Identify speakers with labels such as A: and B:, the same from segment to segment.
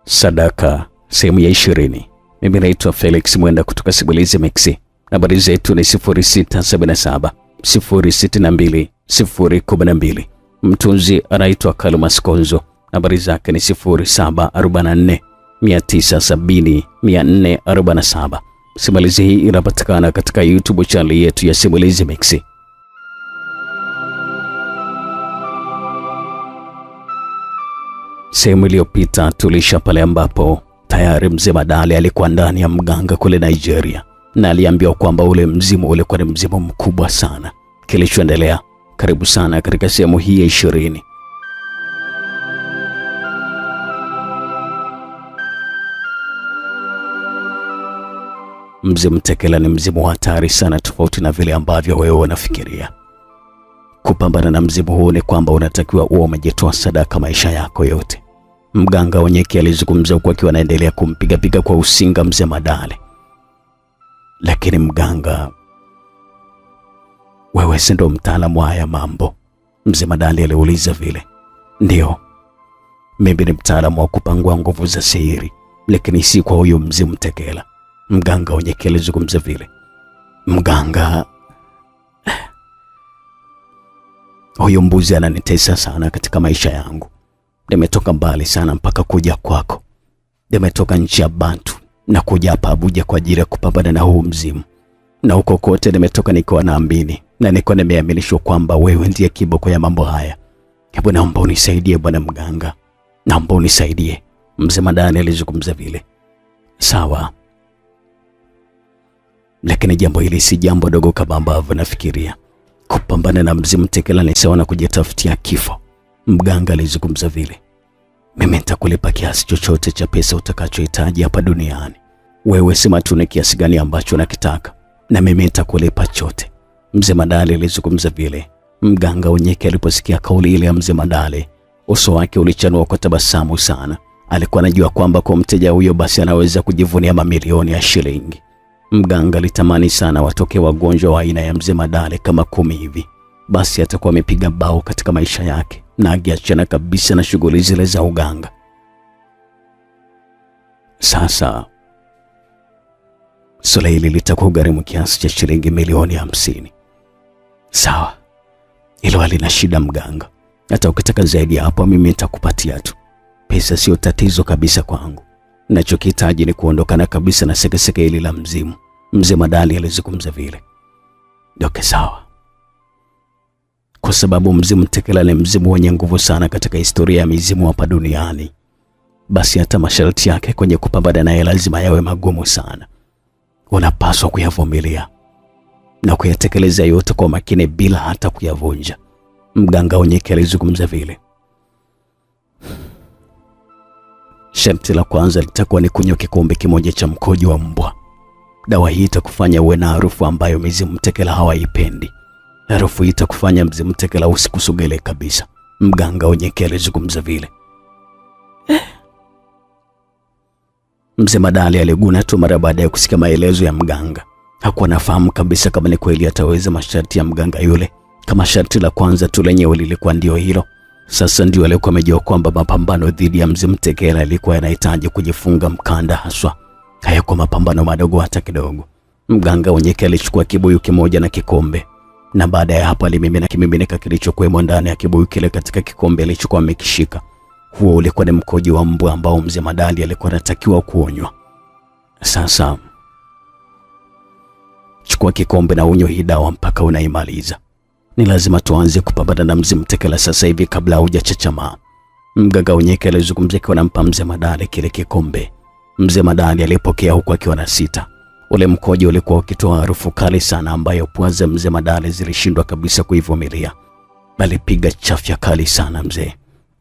A: Sadaka sehemu ya 20. Mimi naitwa Felix Mwenda kutoka Simulizi Mixi. Nambari zetu ni 0677 062 012. Mtunzi anaitwa Kalmas Konzo. Nambari zake ni 0744 970 447. Simulizi hii inapatikana katika YouTube channel yetu ya Simulizi Mixi. Sehemu iliyopita tulisha pale ambapo tayari mzee Madale alikuwa ndani ya mganga kule Nigeria na aliambiwa kwamba ule mzimu ulikuwa ni mzimu mkubwa sana. Kilichoendelea, karibu sana katika sehemu hii ya 20. Mzimu Tekela ni mzimu hatari sana, tofauti na vile ambavyo wewe unafikiria. Kupambana na mzimu huu ni kwamba unatakiwa uwe umejitoa sadaka maisha yako yote. Mganga Onyeki alizungumza huku akiwa anaendelea kumpiga kwa usinga mzee Madale. Lakini mganga, wewe si ndo mtaalamu wa haya mambo? Mzee Madale aliuliza vile. Ndio, mimi ni mtaalamu wa kupangua nguvu za sihiri, lakini si kwa huyo mzimu Tekela. Mganga Onyeki alizungumza vile. Mganga, huyo mbuzi ananitesa sana katika maisha yangu. Nimetoka mbali sana mpaka kuja kwako. Nimetoka nchi ya Bantu na kuja hapa Abuja kwa ajili ya kupambana na huu mzimu. Na huko kote nimetoka nikiwa naamini na niko nimeaminishwa kwamba wewe ndiye kiboko ya mambo haya. Hebu naomba unisaidie bwana mganga. Naomba unisaidie. Mzee Madale alizungumza vile. Sawa. Lakini jambo hili si jambo dogo kama ambavyo nafikiria. Kupambana na mzimu Tekela ni sawa na kujitafutia kifo. Mganga alizungumza vile. Mimi nitakulipa kiasi chochote cha pesa utakachohitaji hapa duniani. Wewe sema tu ni kiasi gani ambacho unakitaka na mimi nitakulipa chote. Mzee Madale alizungumza vile. Mganga Onyeki aliposikia kauli ile ya Mzee Madale, uso wake ulichanua kwa tabasamu sana. Alikuwa anajua kwamba kwa mteja huyo basi anaweza kujivunia mamilioni ya shilingi. Mganga alitamani sana watoke wagonjwa wa aina ya Mzee Madale kama 10 hivi. Basi atakuwa amepiga bao katika maisha yake na agiachana kabisa na shughuli zile za uganga. Sasa swala hili litakuwa gharimu kiasi cha shilingi milioni 50. Sawa, hilo halina shida mganga. Hata ukitaka zaidi hapo mimi nitakupatia tu. Pesa sio tatizo kabisa kwangu. Ninachokihitaji ni kuondokana kabisa na sekeseke hili la mzimu. Mzee Madale alizungumza vile. Okay, sawa. Kwa sababu mzimu Tekela ni mzimu wenye nguvu sana katika historia ya mizimu hapa duniani, basi hata masharti yake kwenye kupambana naye lazima yawe magumu sana. Unapaswa kuyavumilia na kuyatekeleza yote kwa makini bila hata kuyavunja. Mganga Onyeki alizungumza vile. Sharti la kwanza litakuwa ni kunywa kikombe kimoja cha mkojo wa mbwa. Dawa hii itakufanya uwe na harufu ambayo mizimu Tekela hawaipendi. Harufu hii itakufanya mzimu Tekela usikusogele kabisa. Mganga Onyeki alizungumza vile. Mzee Madale aliguna tu mara baada ya kusikia maelezo ya mganga. Hakuwa nafahamu kabisa kama ni kweli ataweza masharti ya mganga yule. Kama sharti la kwanza tu lenyewe lilikuwa ndio hilo, sasa ndio alikuwa amejua kwamba mapambano dhidi ya mzimu Tekela yalikuwa yanahitaji kujifunga mkanda haswa. Hayakuwa mapambano madogo hata kidogo. Mganga Onyeki alichukua kibuyu kimoja na kikombe, na baada ya hapo alimimina kimiminika kilichokuwemo ndani ya kibuyu kile katika kikombe alichokuwa amekishika. Huo ulikuwa ni mkojo wa mbwa ambao Mzee Madale alikuwa anatakiwa kuonywa. Sasa chukua kikombe na unywe hii dawa mpaka unaimaliza. Ni lazima tuanze kupambana na mzimu Tekela sasa hivi kabla hujachachamaa. Mganga Onyeki alizungumzia kwa nampa Mzee Madale kile kikombe. Mzee Madale alipokea huku akiwa na sita. Ule mkojo ulikuwa ukitoa harufu kali sana ambayo pua za Mzee Madale zilishindwa kabisa kuivumilia. Alipiga chafya kali sana mzee.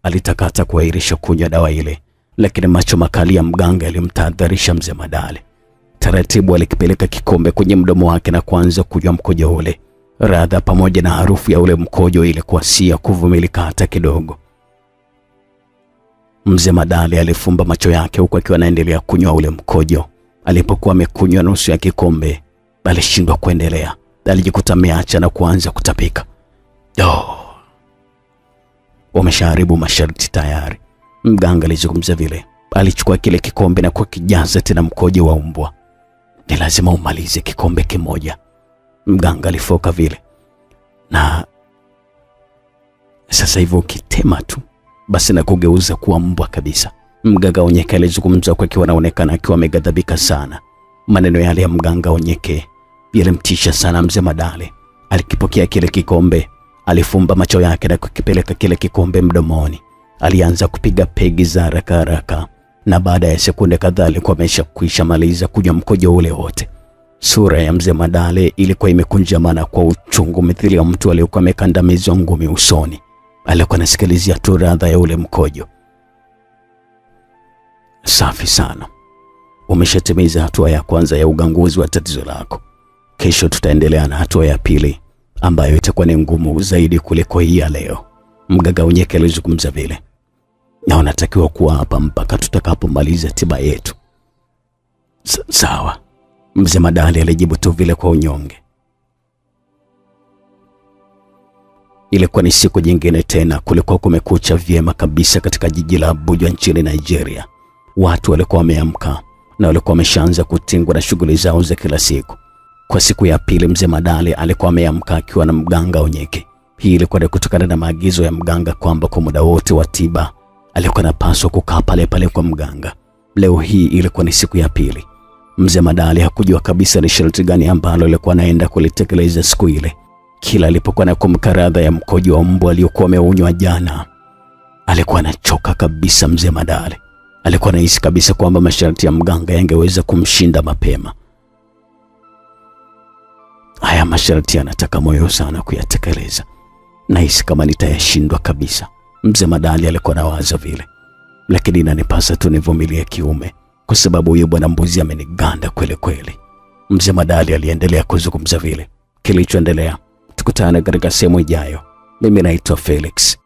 A: Alitaka hata kuahirisha kunywa dawa ile, lakini macho makali ya mganga yalimtahadharisha Mzee Madale. Taratibu alikipeleka kikombe kwenye mdomo wake na kuanza kunywa mkojo ule. Radha pamoja na harufu ya ule mkojo ilikuwa si ya kuvumilika hata kidogo. Mzee Madale alifumba macho yake huku akiwa anaendelea kunywa ule mkojo. Alipokuwa amekunywa nusu ya kikombe, alishindwa kuendelea. Alijikuta ameacha na kuanza kutapika. Wameshaharibu masharti tayari. Mganga alizungumza vile. alichukua kile kikombe na kukijaza tena mkojo wa mbwa. Ni lazima umalize kikombe kimoja, mganga alifoka vile. Na sasa hivyo ukitema tu basi na kugeuza kuwa mbwa kabisa. Mganga Onyeke alizungumza kwa akiwa anaonekana akiwa ameghadhabika sana. Maneno yale ya mganga Onyeke yalimtisha sana mzee Madale. Alikipokea kile kikombe, alifumba macho yake na kukipeleka kile kikombe mdomoni. Alianza kupiga pegi za haraka haraka, na baada ya sekunde kadhaa alikuwa ameshakwisha maliza kunywa mkojo ule wote. Sura ya mzee Madale ilikuwa imekunjamana kwa uchungu mithili ya mtu aliyekuwa amekandamizwa ngumi usoni. Alikuwa anasikilizia tu radha ya ule mkojo. Safi sana. Umeshatimiza hatua ya kwanza ya uganguzi wa tatizo lako. Kesho tutaendelea na hatua ya pili ambayo itakuwa ni ngumu zaidi kuliko hii ya leo. Mganga Onyeke alizungumza vile. Na unatakiwa kuwa hapa mpaka tutakapomaliza tiba yetu. Sawa. Mzee Madale alijibu tu vile kwa unyonge. Ilikuwa ni siku nyingine tena. Kulikuwa kumekucha vyema kabisa katika jiji la Abuja nchini Nigeria. Watu walikuwa wameamka na walikuwa wameshaanza kutingwa na shughuli zao za kila siku. Kwa siku ya pili mzee Madale alikuwa ameamka akiwa na mganga Onyeke. Hii ilikuwa ni kutokana na maagizo ya mganga kwamba kwa muda wote wa tiba alikuwa anapaswa kukaa pale pale kwa mganga. Leo hii ilikuwa ni siku ya pili. Mzee Madale hakujua kabisa ni sharti gani ambalo alikuwa anaenda kulitekeleza siku ile. Kila alipokuwa na kumkaradha ya mkojo wa mbwa aliyokuwa ameunywa jana, alikuwa anachoka kabisa mzee Madale. Alikuwa anahisi kabisa kwamba masharti ya mganga yangeweza kumshinda mapema. Haya masharti yanataka moyo sana kuyatekeleza. Nahisi kama nitayashindwa kabisa. Mzee Madale alikuwa anawaza vile. Lakini inanipasa tu nivumilie kiume, kwa sababu huyo bwana mbuzi ameniganda kweli kweli. Mzee Madale aliendelea kuzungumza vile. Kilichoendelea tukutane katika sehemu ijayo. Mimi naitwa Felix.